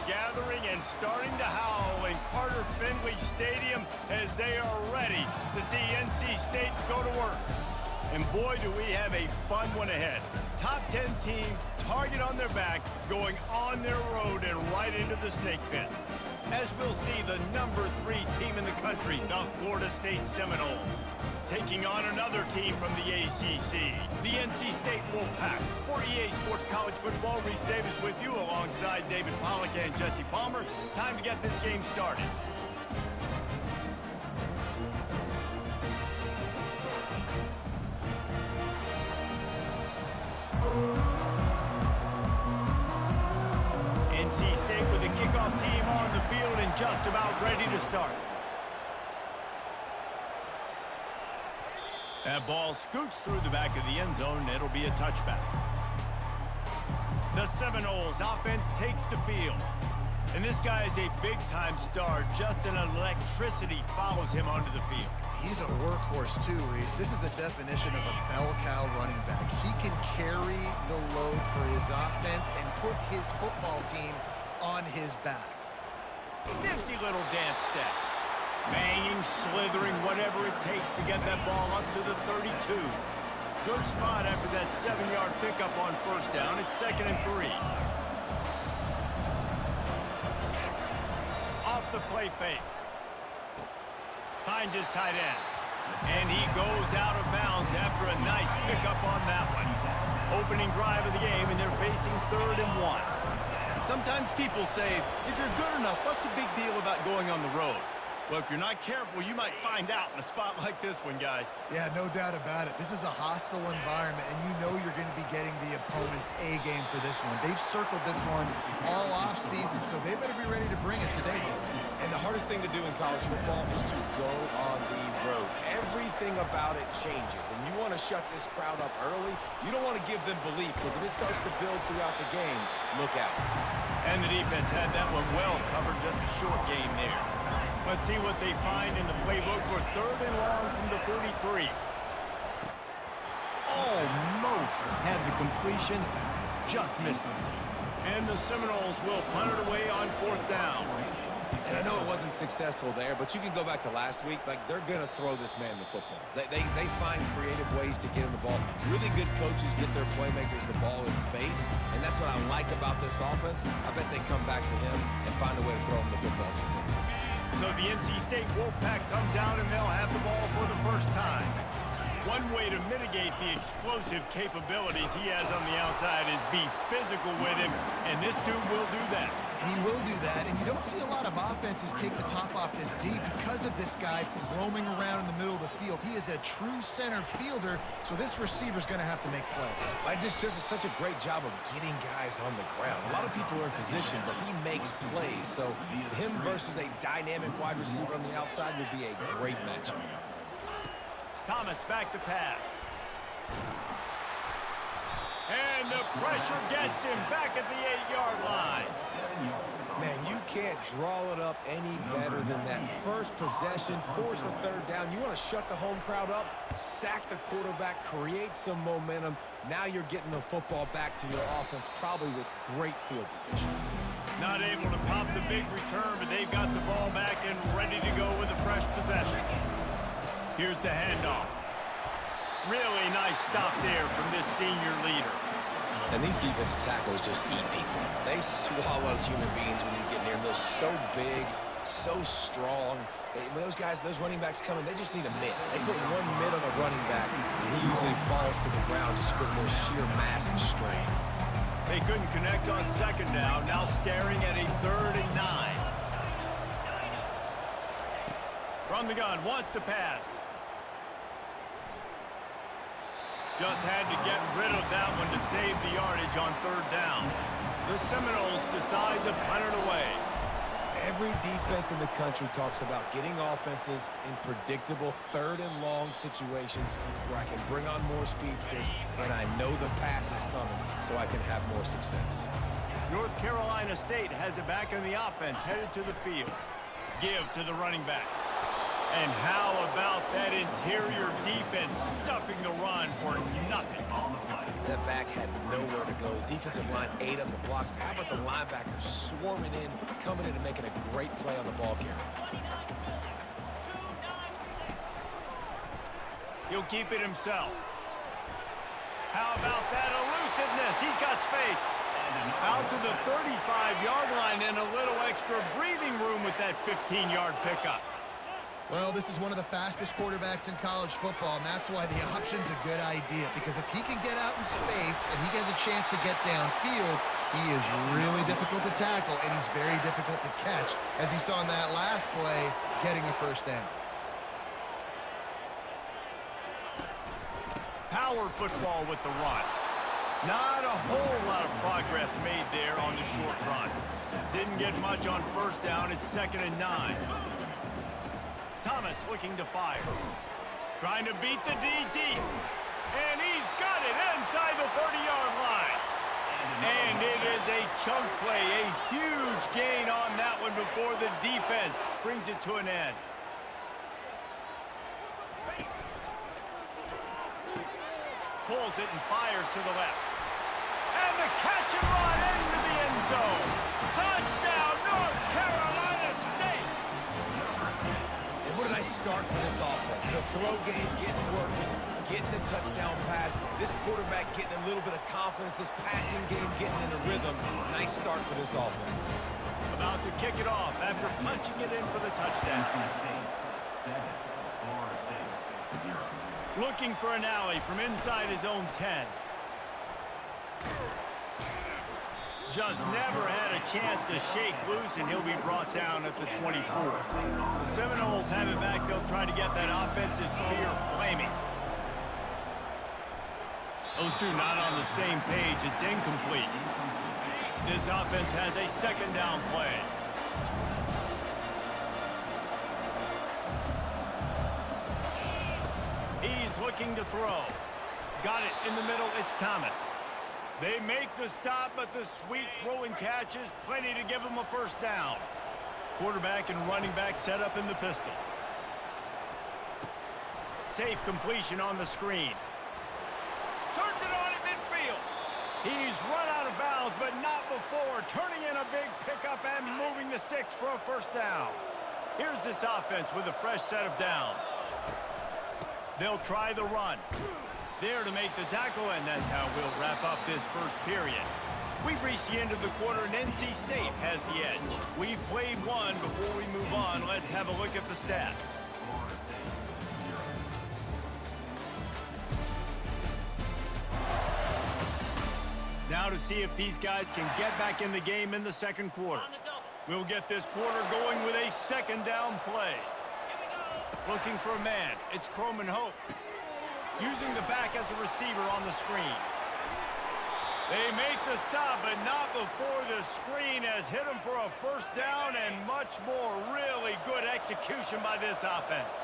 gathering and starting to howl in Carter Finley Stadium as they are ready to see NC State go to work. And boy, do we have a fun one ahead. Top 10 team, target on their back, going on their road and right into the snake pit. As we'll see the number 3 team in the country, the Florida State Seminoles, taking on another team from the ACC, the NC State Wolfpack. For EA Sports College Football, Reese Davis with you alongside David Pollack and Jesse Palmer. Time to get this game started. NC State with a kickoff team on the field and just about ready to start. That ball scoots through the back of the end zone, and it'll be a touchback. The Seminoles offense takes the field. And this guy is a big-time star. Just an electricity follows him onto the field. He's a workhorse too, Reese. This is a definition of a bell cow running back. He can carry the load for his offense and put his football team on his back. Nifty little dance step. Banging, slithering, whatever it takes to get that ball up to the 32. Good spot after that 7-yard pickup on first down. It's 2nd and 3. Off the play fake. Finds his tight end. And he goes out of bounds after a nice pickup on that one. Opening drive of the game, and they're facing 3rd and 1. Sometimes people say, if you're good enough, what's the big deal about going on the road? Well, if you're not careful, you might find out in a spot like this one, guys. Yeah, no doubt about it. This is a hostile environment, and you know you're going to be getting the opponent's A-game for this one. They've circled this one all off-season, so they better be ready to bring it today. And the hardest thing to do in college football is to go on the road. Everything about it changes, and you want to shut this crowd up early. You don't want to give them belief, because if it starts to build throughout the game, look out. And the defense had that one well covered, just a short game there. Let's see what they find in the playbook for 3rd and long from the 43. Almost had the completion, just missed it. And the Seminoles will punt it away on 4th down. And I know it wasn't successful there, but you can go back to last week. Like, they're going to throw this man the football. They find creative ways to get him the ball. Really good coaches get their playmakers the ball in space, and that's what I like about this offense. I bet they come back to him and find a way to throw him the football. So the NC State Wolfpack comes out, and they'll have the ball for the first time. One way to mitigate the explosive capabilities he has on the outside is be physical with him, and this dude will do that. He will do that, and you don't see a lot of offenses take the top off this D because of this guy roaming around in the middle of the field. He is a true center fielder, so this receiver's going to have to make plays. This just is such a great job of getting guys on the ground. A lot of people are in position, but he makes plays, so him versus a dynamic wide receiver on the outside would be a great matchup. Thomas back to pass. And the pressure gets him back at the 8-yard line. Man, you can't draw it up any better than that. First possession, force a 3rd down. You want to shut the home crowd up, sack the quarterback, create some momentum. Now you're getting the football back to your offense, probably with great field position. Not able to pop the big return, but they've got the ball back and ready to go with a fresh possession. Here's the handoff. Really nice stop there from this senior leader. And these defensive tackles just eat people. They swallow human beings when you get near them. They're so big, so strong. When those guys, those running backs come in, they just need a mid. They put one mid on the running back, and he usually falls to the ground just because of their sheer mass and strength. They couldn't connect on 2nd down, now staring at a 3rd and 9. From the gun, wants to pass. Just had to get rid of that one to save the yardage on 3rd down. The Seminoles decide to punt it away. Every defense in the country talks about getting offenses in predictable 3rd and long situations where I can bring on more speedsters and I know the pass is coming so I can have more success. North Carolina State has it back in the offense, headed to the field. Give to the running back. And how about that interior defense stuffing the run for nothing on the play? That back had nowhere to go. The defensive line ate up the blocks. How about the linebackers swarming in, coming in and making a great play on the ball carrier? He'll keep it himself. How about that elusiveness? He's got space. Out to the 35-yard line and a little extra breathing room with that 15-yard pickup. Well, this is one of the fastest quarterbacks in college football, and that's why the option's a good idea. Because if he can get out in space and he has a chance to get downfield, he is really difficult to tackle, and he's very difficult to catch, as you saw in that last play, getting a first down. Power football with the run. Not a whole lot of progress made there on the short run. Didn't get much on first down. It's 2nd and 9. Thomas looking to fire. Trying to beat the D deep. And he's got it inside the 30-yard line. And it is a chunk play, a huge gain on that one before the defense brings it to an end. Pulls it and fires to the left. And the catch and run into the end zone. Touchdown, North Carolina State. And what did I start for this offense? The throw game getting working, getting the touchdown pass. This quarterback getting a little bit of confidence. This passing game getting in a rhythm. Nice start for this offense. About to kick it off after punching it in for the touchdown. Looking for an alley from inside his own 10. Just never had a chance to shake loose, and he'll be brought down at the 24. The Seminoles have it back. They'll try to get that offensive spear flaming. Those two not on the same page. It's incomplete. This offense has a 2nd down play. He's looking to throw. Got it in the middle. It's Thomas. They make the stop, but the sweet throw and catch is plenty to give them a first down. Quarterback and running back set up in the pistol. Safe completion on the screen. Turns it on at midfield. He's run out of bounds, but not before. Turning in a big pickup and moving the sticks for a first down. Here's this offense with a fresh set of downs. They'll try the run. There to make the tackle, and that's how we'll wrap up this first period. We've reached the end of the quarter, and NC State has the edge. We've played one. Before we move on, let's have a look at the stats. Now to see if these guys can get back in the game in the second quarter. We'll get this quarter going with a 2nd down play. Looking for a man. It's Croman Hope. Using the back as a receiver on the screen. They make the stop, but not before the screen has hit them for a first down and much more. Really good execution by this offense.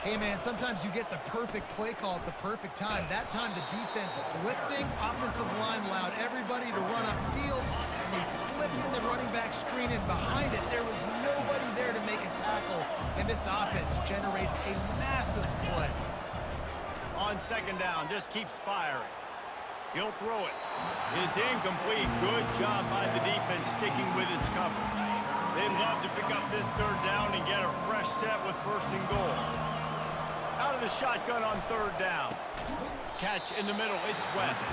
Hey, man, sometimes you get the perfect play call at the perfect time. That time the defense blitzing, offensive line allowed everybody to run upfield, and they slipped in the running back screen, and behind it there was nobody there to make a tackle, and this offense generates a massive play. On 2nd down, just keeps firing. He'll throw it. It's incomplete. Good job by the defense sticking with its coverage. They'd love to pick up this 3rd down and get a fresh set with 1st and goal. Out of the shotgun on 3rd down. Catch in the middle. It's West.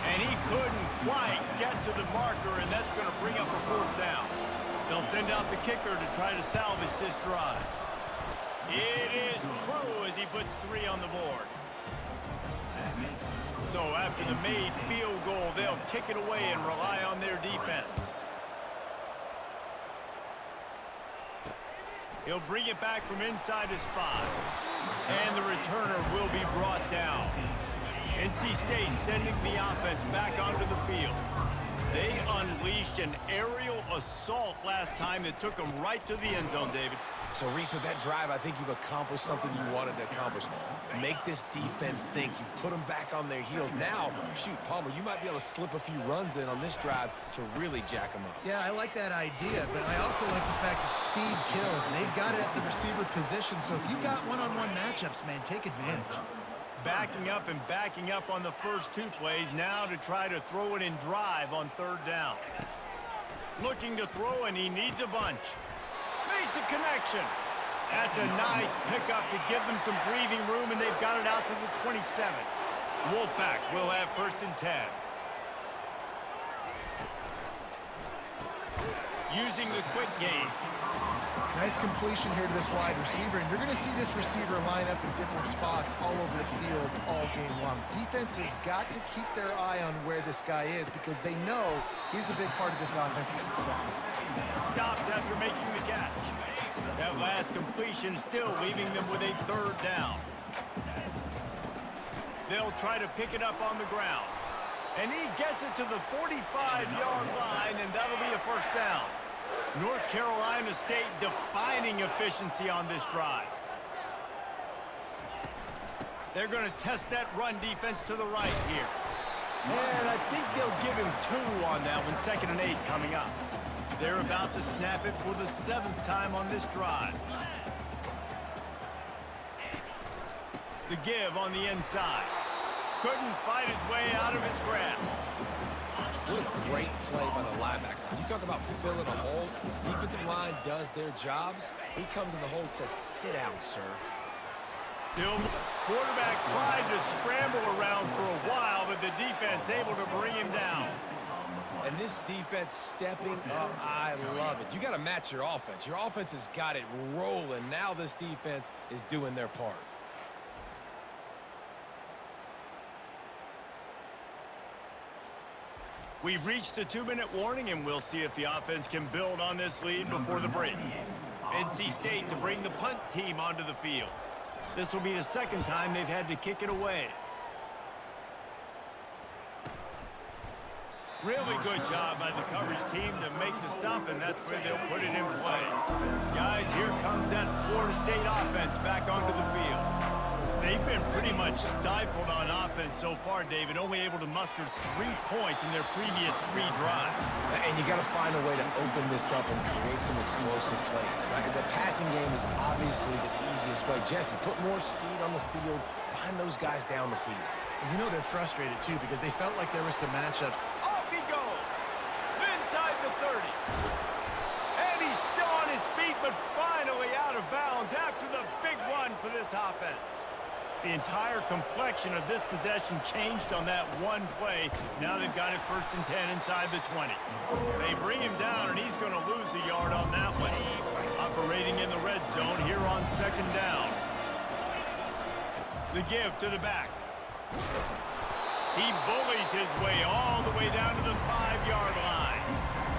And he couldn't quite get to the marker, and that's going to bring up a 4th down. They'll send out the kicker to try to salvage this drive. It is true as he puts 3 on the board. So after the made field goal, they'll kick it away and rely on their defense. He'll bring it back from inside his 5. And the returner will be brought down. NC State sending the offense back onto the field. They unleashed an aerial assault last time that took them right to the end zone, David. So, Reese, with that drive, I think you've accomplished something you wanted to accomplish. Make this defense think. You put them back on their heels. Now, shoot, Palmer, you might be able to slip a few runs in on this drive to really jack them up. Yeah, I like that idea, but I also like the fact that speed kills, and they've got it at the receiver position. So if you got one-on-one matchups, man, take advantage. backing up and backing up on the first 2 plays, now to try to throw it in drive on 3rd down. Looking to throw, and he needs a bunch. Makes a connection. That's a nice pickup to give them some breathing room, and they've got it out to the 27. Wolfpack will have 1st and 10. Using the quick game. Nice completion here to this wide receiver, and you're going to see this receiver line up in different spots all over the field all game long. Defense has got to keep their eye on where this guy is because they know he's a big part of this offense's success. Stopped after making the catch. That last completion still leaving them with a 3rd down. They'll try to pick it up on the ground. And he gets it to the 45-yard line, and that'll be a 1st down. North Carolina State defining efficiency on this drive. They're going to test that run defense to the right here. And I think they'll give him 2 on that one, 2nd and 8 coming up. They're about to snap it for the 7th time on this drive. The give on the inside. Couldn't fight his way out of his grasp. What a great play by the linebacker. You talk about filling a hole. Defensive line does their jobs. He comes in the hole and says, sit down, sir. Still, quarterback tried to scramble around for a while, but the defense able to bring him down. And this defense stepping up, I love it. You got to match your offense. Your offense has got it rolling. Now this defense is doing their part. We've reached the 2-minute warning, and we'll see if the offense can build on this lead before the break. NC State to bring the punt team onto the field. This will be the 2nd time they've had to kick it away. Really good job by the coverage team to make the stop, and that's where they'll put it in play. Guys, here comes that Florida State offense back onto the field. They've been pretty much stifled on offense so far, David, only able to muster 3 points in their previous 3 drives. And you got to find a way to open this up and create some explosive plays. The passing game is obviously the easiest way. Jesse, put more speed on the field, find those guys down the field. You know they're frustrated, too, because they felt like there were some matchups. Off he goes, inside the 30. And he's still on his feet, but finally out of bounds after the big run for this offense. The entire complexion of this possession changed on that one play. Now they've got it 1st and 10 inside the 20. They bring him down, and he's going to lose a yard on that one. Operating in the red zone here on 2nd down. The give to the back. He bullies his way all the way down to the 5-yard line.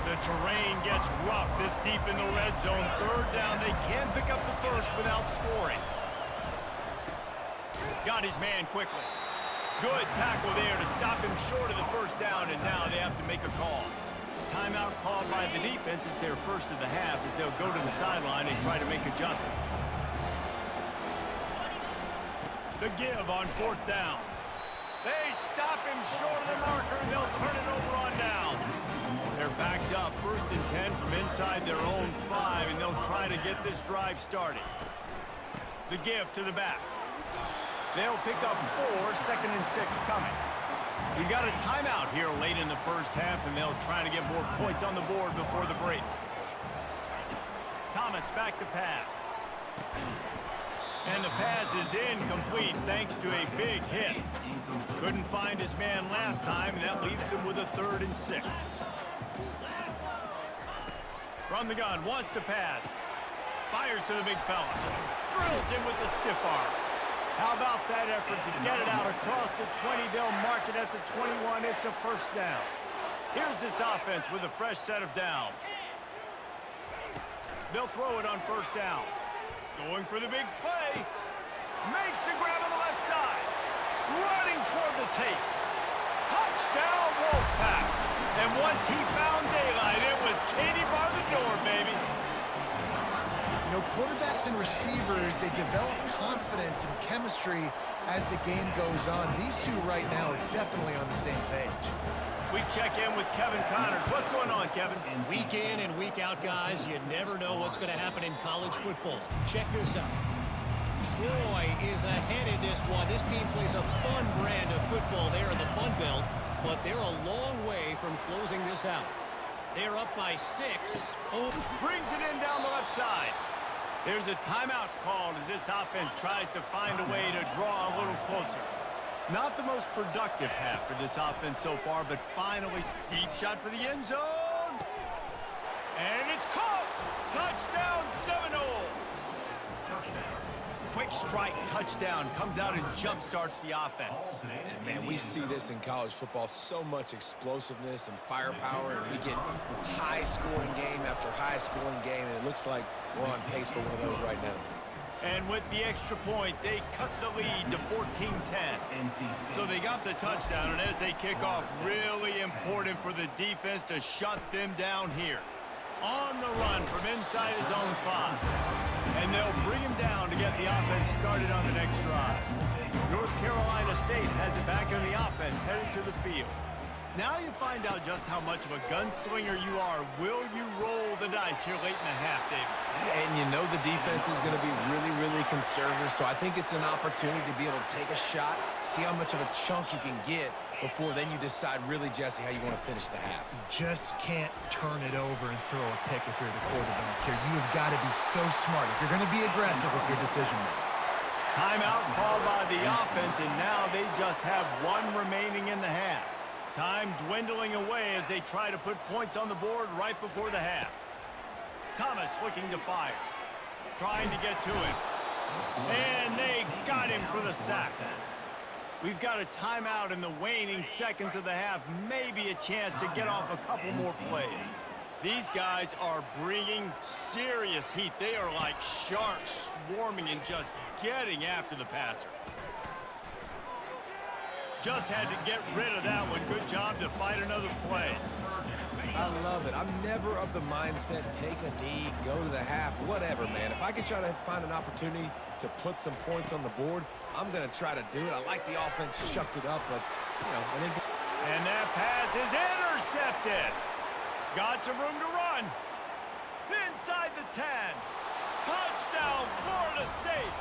The terrain gets rough this deep in the red zone. 3rd down. They can pick up the 1st without scoring. Got his man quickly. Good tackle there to stop him short of the 1st down, and now they have to make a call. Timeout called by the defense. It's their 1st of the half as they'll go to the sideline and try to make adjustments. The give on 4th down. They stop him short of the marker, and they'll turn it over on down. They're backed up 1st and 10 from inside their own 5, and they'll try to get this drive started. The give to the back. They'll pick up 4, 2nd and 6 coming. We got a timeout here late in the 1st half, and they'll try to get more points on the board before the break. Thomas back to pass. And the pass is incomplete thanks to a big hit. Couldn't find his man last time, and that leaves him with a 3rd and 6. From the gun, wants to pass. Fires to the big fella. Drills him with the stiff arm. How about that effort to get it out across the 20? They'll mark it at the 21. It's a 1st down. Here's this offense with a fresh set of downs. They'll throw it on 1st down. Going for the big play. Makes the grab on the left side. Running toward the tape. Touchdown, Wolfpack. And once he found daylight, it was Katie bar the door, baby. You know, quarterbacks and receivers, they develop confidence and chemistry as the game goes on. These two right now are definitely on the same page. We check in with Kevin Connors. What's going on, Kevin? Week in and week out, guys, you never know what's going to happen in college football. Check this out. Troy is ahead in this one. This team plays a fun brand of football there in the Fun Belt, but they're a long way from closing this out. They're up by 6. Oh, brings it in down the left side. There's a timeout called as this offense tries to find a way to draw a little closer. Not the most productive half for this offense so far, but finally, deep shot for the end zone. And it's caught. Touchdown, Seminoles. Quick strike touchdown comes out and jump-starts the offense. And man, we see this in college football, so much explosiveness and firepower, and we get high-scoring game after high-scoring game, and it looks like we're on pace for one of those right now. And with the extra point, they cut the lead to 14-10. So they got the touchdown, and as they kick off, really important for the defense to shut them down here. On the run from inside his own 5. And they'll bring him down to get the offense started on the next drive. North Carolina State has it back in the offense, headed to the field. Now you find out just how much of a gunslinger you are. Will you roll the dice here late in the half, David? And you know the defense is going to be really, really conservative, so I think it's an opportunity to be able to take a shot, see how much of a chunk you can get before then you decide really, Jesse, how you want to finish the half. You just can't turn it over and throw a pick if you're the quarterback here. You have got to be so smart if you're going to be aggressive with your decision making. Timeout called by the offense, and now they just have 1 remaining in the half. Time dwindling away as they try to put points on the board right before the half. Thomas looking to fire. Trying to get to him. And they got him for the sack. We've got a timeout in the waning seconds of the half. Maybe a chance to get off a couple more plays. These guys are bringing serious heat. They are like sharks swarming and just getting after the passer. Just had to get rid of that one. Good job to fight another play. I love it. I'm never of the mindset, take a knee, go to the half, whatever, man. If I can try to find an opportunity to put some points on the board, I'm going to try to do it. I like the offense shucked it up, but, you know. And that pass is intercepted. Got some room to run. Inside the 10. Touchdown, Florida State.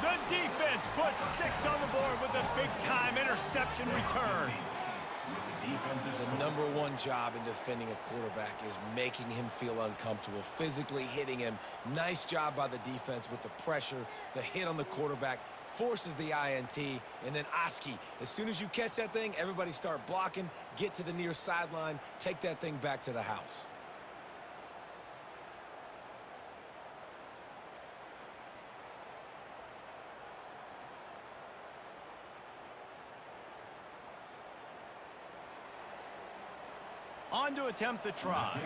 The defense puts 6 on the board with a big-time interception return. The #1 job in defending a quarterback is making him feel uncomfortable, physically hitting him. Nice job by the defense with the pressure, the hit on the quarterback, forces the INT, and then Oski. As soon as you catch that thing, everybody start blocking, get to the near sideline, take that thing back to the house. On to attempt the try.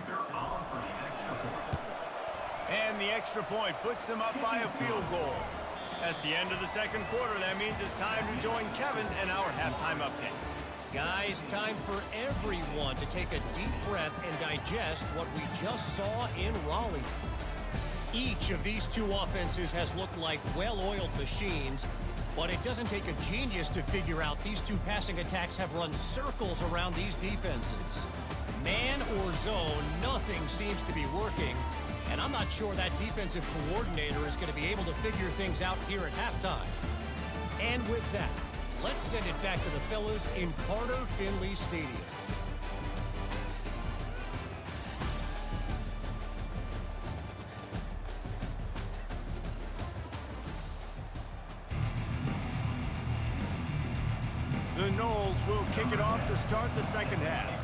And the extra point puts them up by a field goal. That's the end of the second quarter. That means it's time to join Kevin in our halftime update. Guys, time for everyone to take a deep breath and digest what we just saw in Raleigh. Each of these 2 offenses has looked like well-oiled machines, but it doesn't take a genius to figure out these 2 passing attacks have run circles around these defenses. Man or zone, nothing seems to be working, and I'm not sure that defensive coordinator is going to be able to figure things out here at halftime. And with that, let's send it back to the fellas in Carter Finley Stadium. The Noles will kick it off to start the second half.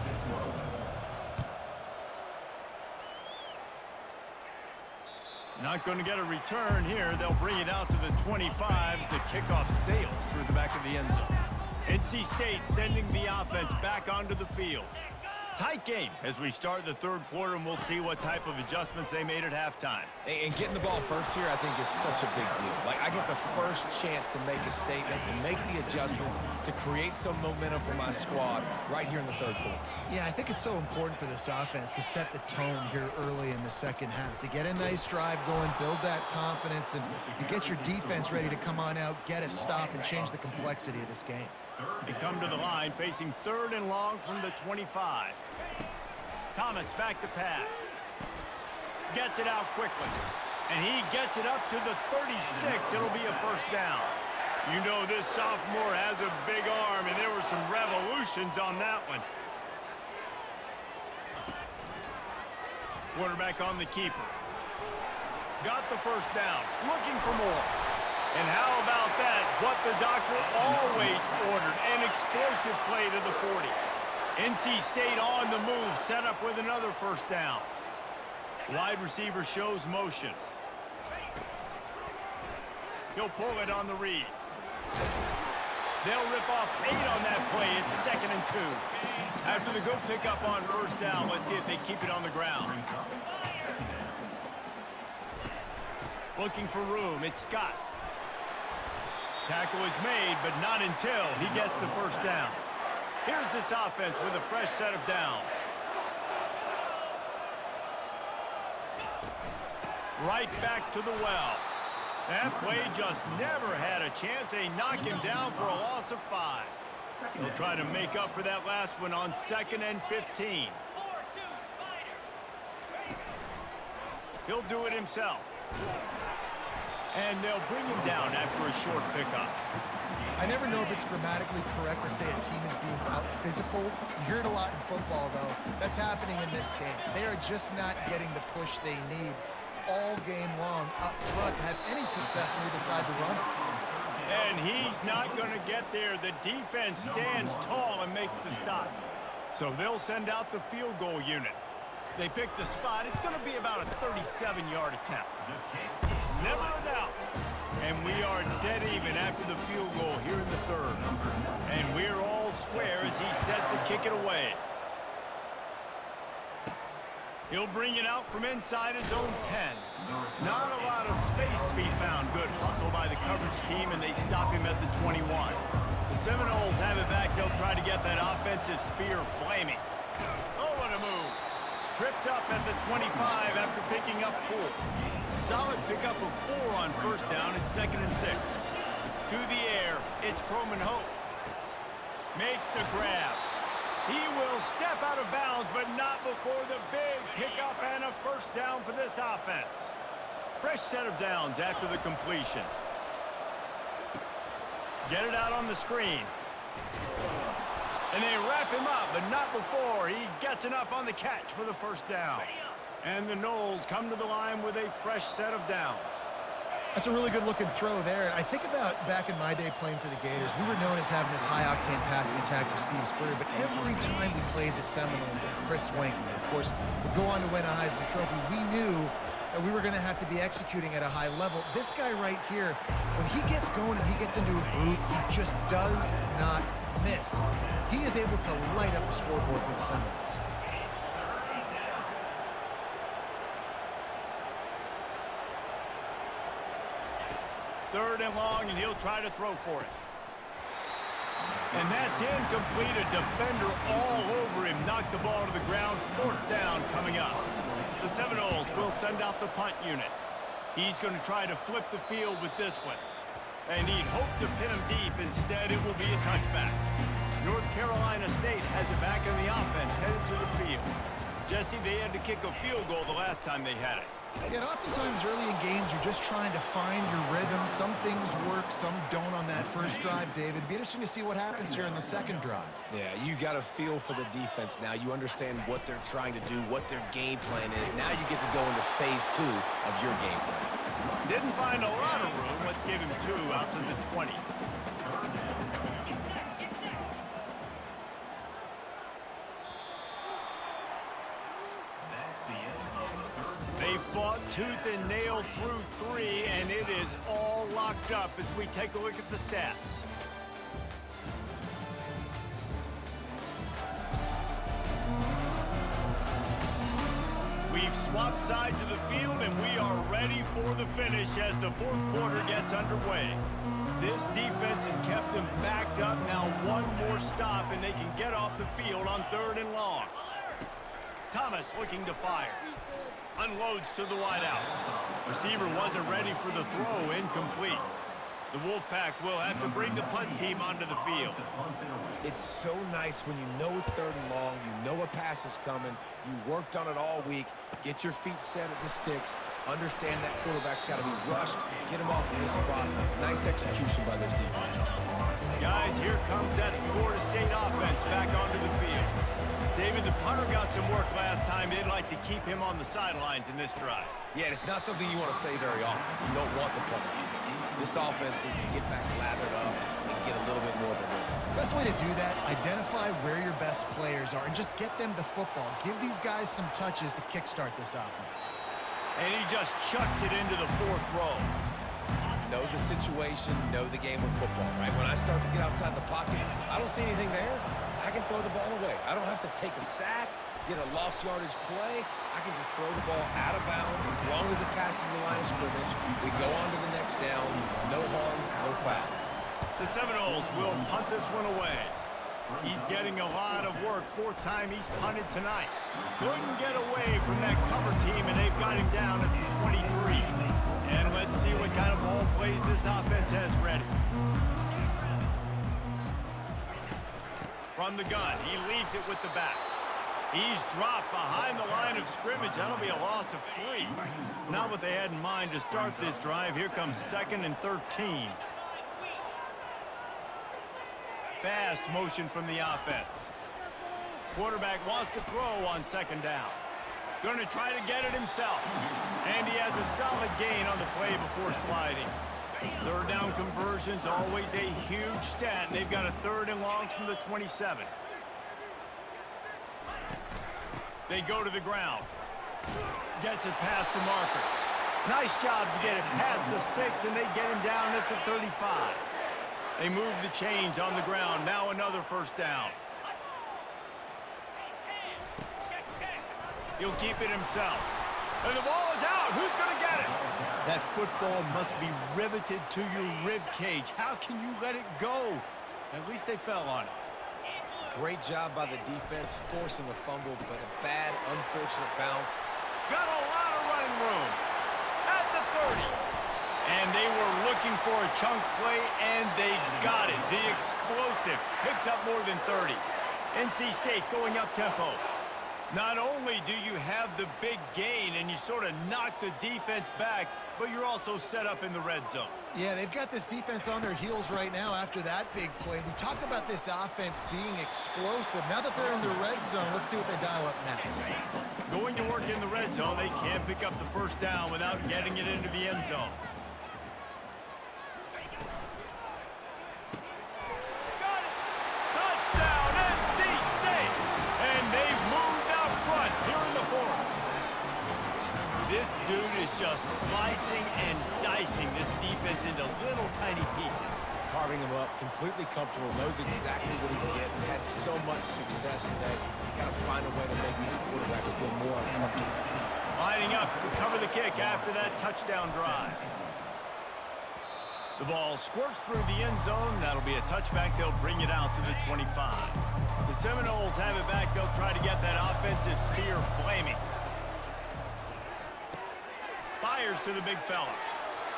Not going to get a return here. They'll bring it out to the 25 as the kickoff sails through the back of the end zone. NC State sending the offense back onto the field. Tight game as we start the third quarter, and we'll see what type of adjustments they made at halftime. And getting the ball first here, I think, is such a big deal. Like, I get the first chance to make a statement, to make the adjustments, to create some momentum for my squad right here in the third quarter. Yeah, I think it's so important for this offense to set the tone here early in the second half, to get a nice drive going, build that confidence, and you get your defense ready to come on out, get a stop, and change the complexity of this game. They come to the line facing 3rd and long from the 25. Thomas back to pass. Gets it out quickly. And he gets it up to the 36. It'll be a first down. You know this sophomore has a big arm, and there were some revolutions on that one. Quarterback on the keeper. Got the first down. Looking for more. And how about that? What the doctor always ordered. An explosive play to the 40. NC State on the move. Set up with another first down. Wide receiver shows motion. He'll pull it on the read. They'll rip off 8 on that play. It's 2nd and 2. After the good pickup on first down, let's see if they keep it on the ground. Looking for room. It's Scott. Tackle is made, but not until he gets the first down. Here's this offense with a fresh set of downs. Right back to the well. That play just never had a chance. They knock him down for a loss of 5. They'll try to make up for that last one on 2nd and 15. He'll do it himself. And they'll bring him down after a short pickup. I never know if it's grammatically correct to say a team is being out-physical. You hear it a lot in football, though. That's happening in this game. They are just not getting the push they need all game long up front to have any success when they decide to run. And he's not going to get there. The defense stands tall and makes the stop. So they'll send out the field goal unit. They pick the spot. It's going to be about a 37-yard attempt. Never a doubt. And we are dead even after the field goal here in the 3rd. And we're all square as he's set to kick it away. He'll bring it out from inside his own 10. Not a lot of space to be found. Good hustle by the coverage team, and they stop him at the 21. The Seminoles have it back. They'll try to get that offensive spear flaming. Oh, what a move. Tripped up at the 25 after picking up 4. Solid pickup of 4 on first down. It's 2nd and 6. To the air, it's Croman Hope. Makes the grab. He will step out of bounds, but not before the big pickup and a first down for this offense. Fresh set of downs after the completion. Get it out on the screen. And they wrap him up, but not before he gets enough on the catch for the first down. And the Noles come to the line with a fresh set of downs. That's a really good-looking throw there. I think about back in my day playing for the Gators, we were known as having this high-octane passing attack with Steve Spurrier, but every time we played the Seminoles and Chris Swanky, of course, would go on to win a Heisman Trophy, we knew that we were going to have to be executing at a high level. This guy right here, when he gets going and he gets into a groove, he just does not miss. He is able to light up the scoreboard for the Seminoles. Third and long, and he'll try to throw for it. And that's incomplete. A defender all over him. Knocked the ball to the ground. Fourth down coming up. The Seminoles will send out the punt unit. He's going to try to flip the field with this one. And he'd hope to pin him deep. Instead, it will be a touchback. North Carolina State has it back in the offense, headed to the field. Jesse, they had to kick a field goal the last time they had it. Yeah, oftentimes early in games, you're just trying to find your rhythm. Some things work, some don't on that first drive, David. It'd be interesting to see what happens here in the second drive. Yeah, you got a feel for the defense now. You understand what they're trying to do, what their game plan is. Now you get to go into phase 2 of your game plan. Didn't find a lot of room. Let's give him 2 out to the 20. They fought tooth and nail through 3, and it is all locked up as we take a look at the stats. We've swapped sides of the field, and we are ready for the finish as the fourth quarter gets underway. This defense has kept them backed up. Now one more stop, and they can get off the field on 3rd and long. Thomas looking to fire. Unloads to the wideout. Receiver wasn't ready for the throw, incomplete. The Wolfpack will have to bring the punt team onto the field. It's so nice when you know it's 3rd and long, you know a pass is coming, you worked on it all week, get your feet set at the sticks, understand that quarterback's got to be rushed, get him off of this spot. Nice execution by this defense. Guys, here comes that Florida State offense back onto the field. David, the punter got some work last time. They'd like to keep him on the sidelines in this drive. Yeah, it's not something you want to say very often. You don't want the punter. This offense needs to get back lathered up and get a little bit more of a rhythm. Best way to do that, identify where your best players are and just get them the football. Give these guys some touches to kickstart this offense. And he just chucks it into the 4th row. Know the situation, know the game of football, right? When I start to get outside the pocket, I don't see anything there. I can throw the ball away. I don't have to take a sack, get a lost yardage play. I can just throw the ball out of bounds as long as it passes the line of scrimmage. We go on to the next down. No harm, no foul. The Seminoles will punt this one away. He's getting a lot of work. 4th time he's punted tonight. Couldn't get away from that cover team, and they've got him down at the 23. And let's see what kind of ball plays this offense has ready. From the gun, he leaves it with the back. He's dropped behind the line of scrimmage. That'll be a loss of 3. Not what they had in mind to start this drive. Here comes 2nd and 13. Fast motion from the offense. Quarterback wants to throw on 2nd down. Going to try to get it himself. And he has a solid gain on the play before sliding. 3rd down conversion's always a huge stat. And they've got a 3rd and long from the 27. They go to the ground. Gets it past the marker. Nice job to get it past the sticks, and they get him down at the 35. They move the chains on the ground. Now another 1st down. He'll keep it himself. And the ball is out. Who's going to get it? That football must be riveted to your rib cage. How can you let it go? At least they fell on it. Great job by the defense forcing the fumble, but a bad, unfortunate bounce. Got a lot of running room at the 30. And they were looking for a chunk play, and they got it. The explosive picks up more than 30. NC State going up tempo. Not only do you have the big gain and you sort of knock the defense back, but you're also set up in the red zone. Yeah, they've got this defense on their heels right now after that big play. We talked about this offense being explosive. Now that they're in the red zone, let's see what they dial up next. Going to work in the red zone, they can't pick up the 1st down without getting it into the end zone. Got it! Touchdown, NC State! And they've moved out front here in the 4th. This dude is just slicing and dicing this defense into little tiny pieces. Carving him up, completely comfortable, knows exactly what he's getting. Had so much success today. You got to find a way to make these quarterbacks feel more uncomfortable. Lining up to cover the kick after that touchdown drive. The ball squirts through the end zone. That'll be a touchback. They'll bring it out to the 25. The Seminoles have it back. They'll try to get that offensive spear flaming. Fires to the big fella.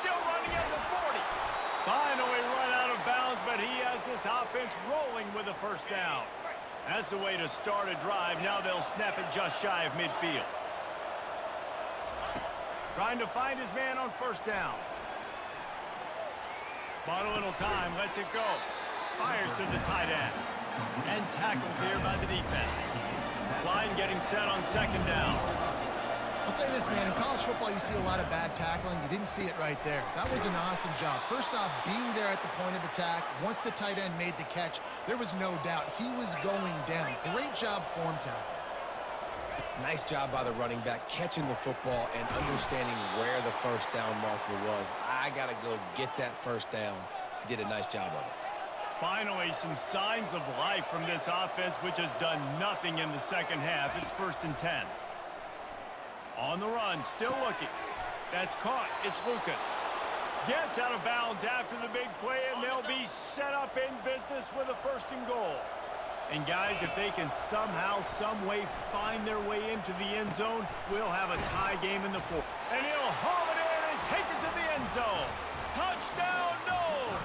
Still running at the 40. Finally run out of bounds, but he has this offense rolling with a 1st down. That's the way to start a drive. Now they'll snap it just shy of midfield. Trying to find his man on 1st down. Bought a little time, lets it go. Fires to the tight end. And tackled here by the defense. Line getting set on 2nd down. I'll say this, man, in college football you see a lot of bad tackling. You didn't see it right there. That was an awesome job. First off, being there at the point of attack. Once the tight end made the catch, there was no doubt he was going down. Great job form tackle. Nice job by the running back, catching the football and understanding where the 1st down marker was. I got to go get that 1st down. Did a nice job of it. Finally, some signs of life from this offense, which has done nothing in the 2nd half. It's 1st and 10. On the run, still looking. That's caught. It's Lucas. Gets out of bounds after the big play, and they'll be set up in business with a 1st and goal. And guys, if they can somehow, some way find their way into the end zone, we'll have a tie game in the 4th. And he'll haul it in and take it to the end zone. Touchdown, Noles!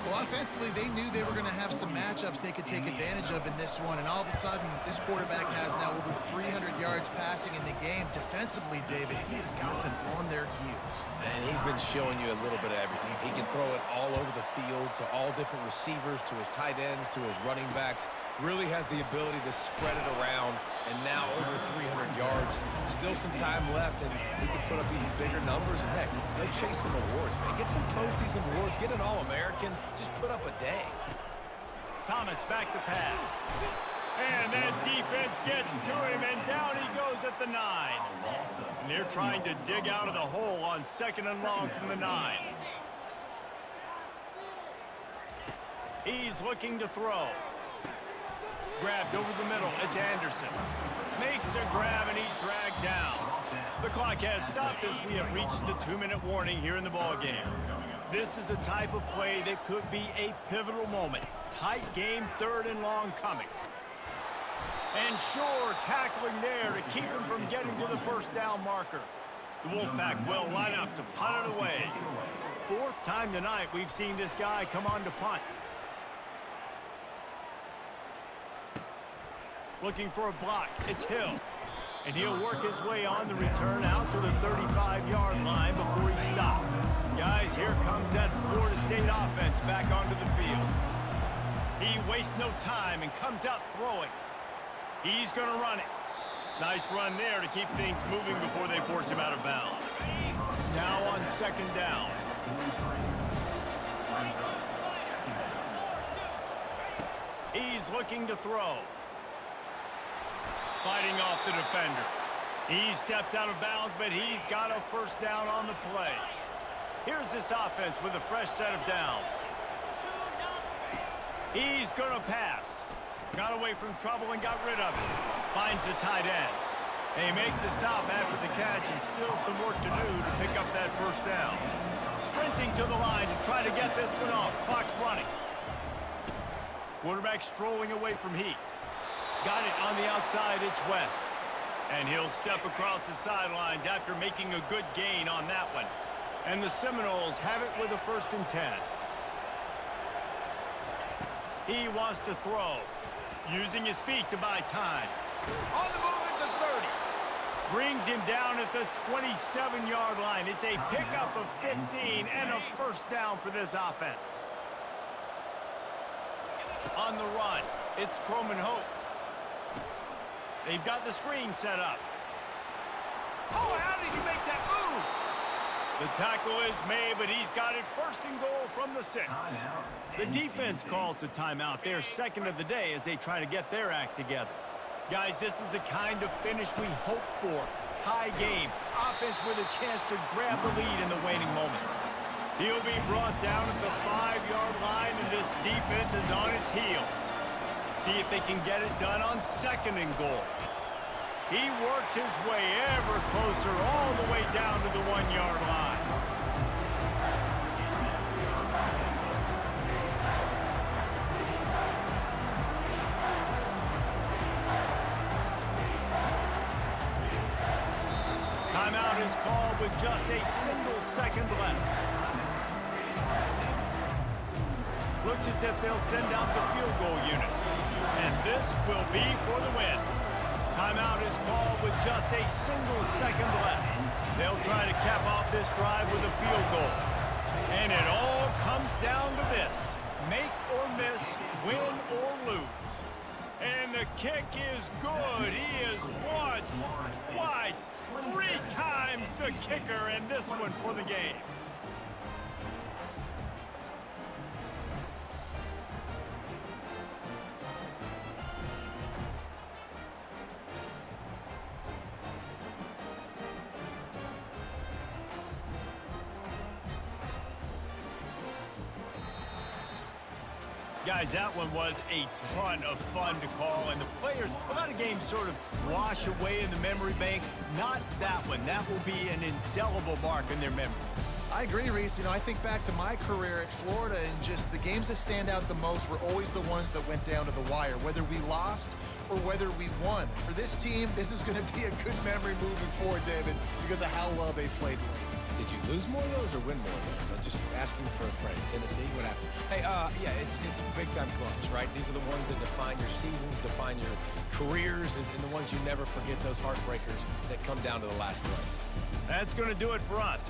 Well, offensively, they knew they were going to have some matchups they could take advantage of in this one, and all of a sudden, this quarterback has now over 300 yards passing in the game. Defensively, David, he has got them on their heels. And he's been showing you a little bit of everything. He can throw it all over the field to all different receivers, to his tight ends, to his running backs. Really has the ability to spread it around, and now over 300 yards. Still some time left, and he can put up even bigger numbers. And heck, he'll chase some awards, man. Get some postseason awards. Get an All-American. Just put up a day. Thomas back to pass. And that defense gets to him, and down he goes at the 9. And they're trying to dig out of the hole on 2nd and long from the 9. He's looking to throw. Grabbed over the middle. It's Anderson. Makes a grab, and he's dragged down. The clock has stopped as we have reached the 2-minute warning here in the ballgame. This is the type of play that could be a pivotal moment. Tight game, 3rd and long coming. And sure, tackling there to keep him from getting to the 1st down marker. The Wolfpack will line up to punt it away. 4th time tonight we've seen this guy come on to punt. Looking for a block. It's Hill. And he'll work his way on the return out to the 35-yard line before he stopped. Guys, here comes that Florida State offense back onto the field. He wastes no time and comes out throwing. He's going to run it. Nice run there to keep things moving before they force him out of bounds. Now on 2nd down. He's looking to throw. Fighting off the defender. He steps out of bounds, but he's got a 1st down on the play. Here's this offense with a fresh set of downs. He's going to pass. Got away from trouble and got rid of it. Finds the tight end. They make the stop after the catch, and still some work to do to pick up that 1st down. Sprinting to the line to try to get this one off. Clock's running. Quarterback strolling away from Heat. Got it on the outside. It's West. And he'll step across the sidelines after making a good gain on that one. And the Seminoles have it with a 1st and 10. He wants to throw. Using his feet to buy time. On the move at the 30. Brings him down at the 27-yard line. It's a pickup of 15 and a 1st down for this offense. On the run, it's Croman Hope. They've got the screen set up. Oh, how did he make that move? The tackle is made, but he's got it 1st and goal from the 6. The defense calls the timeout. They're 2nd of the day as they try to get their act together. Guys, this is the kind of finish we hope for. Tie game. Offense with a chance to grab the lead in the waning moments. He'll be brought down at the 5-yard line, and this defense is on its heels. See if they can get it done on 2nd and goal. He works his way ever closer all the way down to the 1-yard line. Timeout is called with just a single second left. Looks as if they'll send out the field goal unit. And this will be for the win. Timeout is called with just a single second left. They'll try to cap off this drive with a field goal. And it all comes down to this. Make or miss, win or lose. And the kick is good. He is once, twice, 3 times the kicker, and this one for the game. Guys, that one was a ton of fun to call, and the players, a lot of games sort of wash away in the memory bank. Not that one. That will be an indelible mark in their memories. I agree, Reese. You know, I think back to my career at Florida, and just the games that stand out the most were always the ones that went down to the wire, whether we lost or whether we won. For this team, this is going to be a good memory moving forward, David, because of how well they played. Did you lose more of those or win more of those? I'm just asking for a friend. Tennessee, what happened? Hey, yeah, it's big-time clutch, right? These are the ones that define your seasons, define your careers, and the ones you never forget, those heartbreakers that come down to the last play. That's going to do it for us.